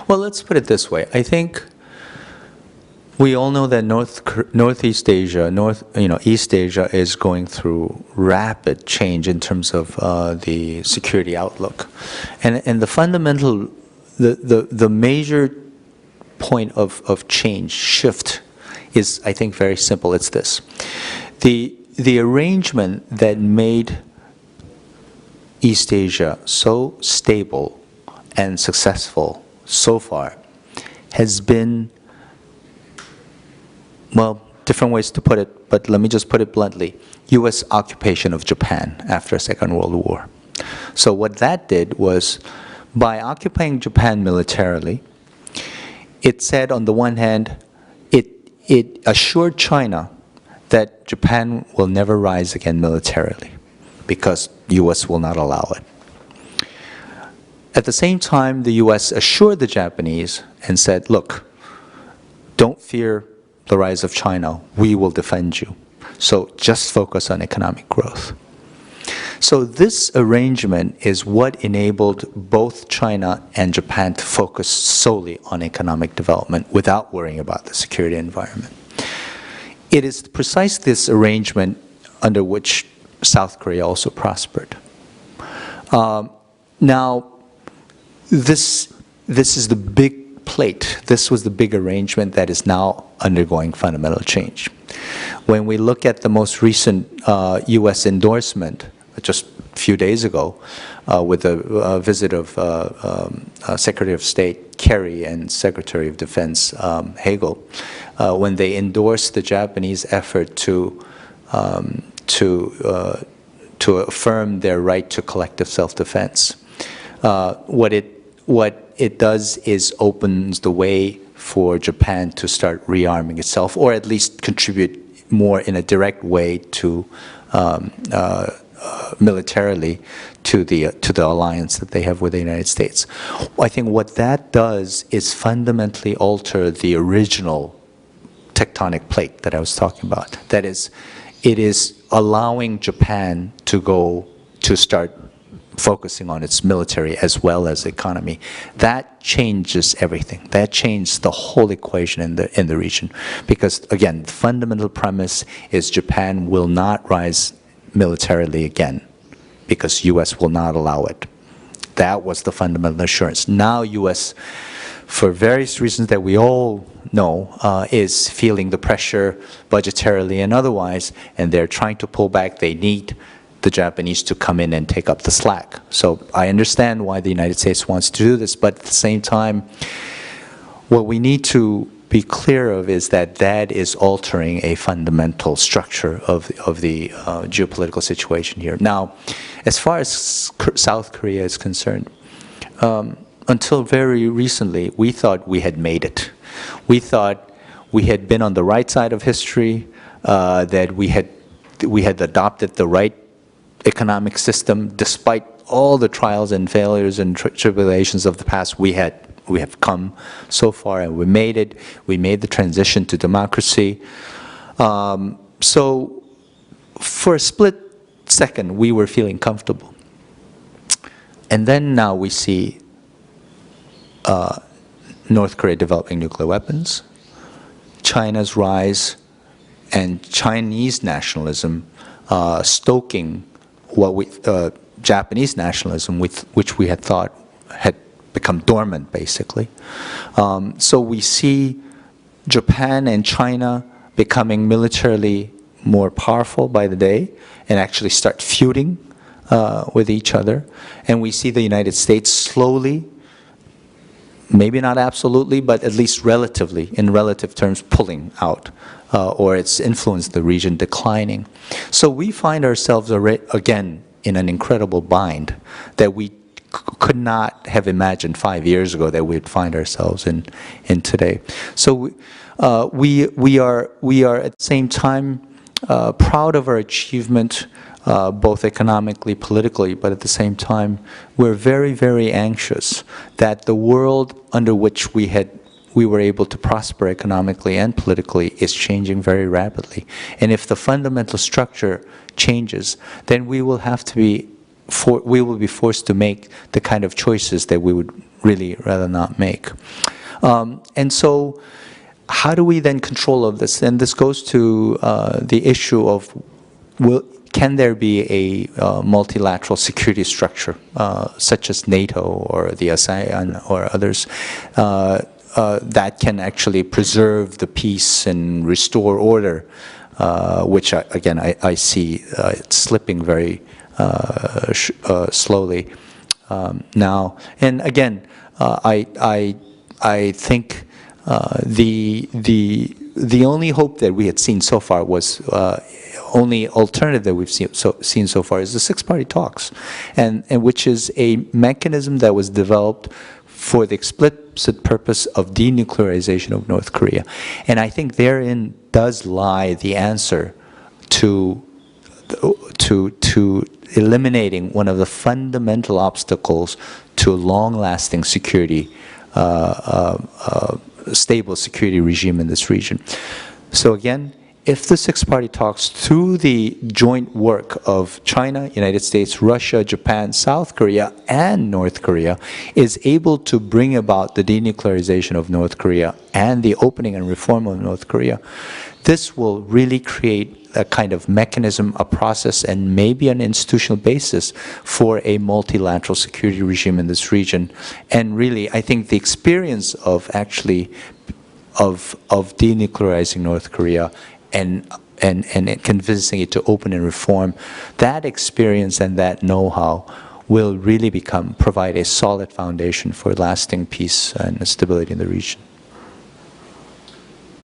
Well, let's put it this way. I think we all know that Northeast Asia, East Asia is going through rapid change in terms of the security outlook, and the fundamental, the major point of change, shift, is, I think, very simple. It's this: the arrangement that made East Asia so stable and successful so far has been, well, different ways to put it, but let me just put it bluntly, U.S. occupation of Japan after the Second World War. So what that did was, by occupying Japan militarily, it said, on the one hand, it assured China that Japan will never rise again militarily because U.S. will not allow it. At the same time, the U.S. assured the Japanese and said, look, don't fear the rise of China. We will defend you. So just focus on economic growth. So this arrangement is what enabled both China and Japan to focus solely on economic development without worrying about the security environment. It is precisely this arrangement under which South Korea also prospered. Now, this is the big plate. This was the big arrangement that is now undergoing fundamental change. When we look at the most recent U.S. endorsement, just a few days ago, with the visit of Secretary of State Kerry and Secretary of Defense Hagel, when they endorsed the Japanese effort to affirm their right to collective self-defense, what it does is opens the way for Japan to start rearming itself, or at least contribute more in a direct way to militarily to the alliance that they have with the United States. I think what that does is fundamentally alter the original tectonic plate that I was talking about. That is, it is allowing Japan to start focusing on its military as well as economy. That changes everything. That changes the whole equation in the region, because again, the fundamental premise is Japan will not rise militarily again because U.S. will not allow it. That was the fundamental assurance. Now U.S., for various reasons that we all know, is feeling the pressure budgetarily and otherwise, and they're trying to pull back. They need the Japanese to come in and take up the slack. So I understand why the United States wants to do this, but at the same time, what we need to be clear of is that that is altering a fundamental structure of the geopolitical situation here. Now, as far as South Korea is concerned, until very recently, we thought we had made it. We thought we had been on the right side of history, that we had adopted the right economic system. Despite all the trials and failures and tribulations of the past, we have come so far, and we made it. We made the transition to democracy. So for a split second, we were feeling comfortable. And then now we see North Korea developing nuclear weapons, China's rise, and Chinese nationalism stoking Japanese nationalism, which we had thought had become dormant, basically. So we see Japan and China becoming militarily more powerful by the day and actually start feuding with each other. And we see the United States slowly, maybe not absolutely, but at least relatively, in relative terms, pulling out, or its influence in the region declining. So we find ourselves again in an incredible bind that we could not have imagined 5 years ago that we'd find ourselves in today. So we are at the same time proud of our achievement, both economically, politically, but at the same time, we're very, very anxious that the world under which we were able to prosper economically and politically is changing very rapidly. And if the fundamental structure changes, then we will be forced to make the kind of choices that we would really rather not make. And so how do we then control of this? And this goes to the issue of can there be a multilateral security structure, such as NATO or the ASEAN or others, that can actually preserve the peace and restore order, which, I see it's slipping very slowly now. And again, I think the only hope that we had seen so far was only alternative that we've seen so far is the six-party talks, and which is a mechanism that was developed for the explicit purpose of denuclearization of North Korea. And I think therein does lie the answer to eliminating one of the fundamental obstacles to a long-lasting security, stable security regime in this region. So again, if the six-party talks, through the joint work of China, United States, Russia, Japan, South Korea, and North Korea, is able to bring about the denuclearization of North Korea and the opening and reform of North Korea, this will really create a kind of mechanism, a process, and maybe an institutional basis for a multilateral security regime in this region. And really, I think the experience of actually of denuclearizing North Korea and convincing it to open and reform, that experience and that know-how will really provide a solid foundation for lasting peace and stability in the region.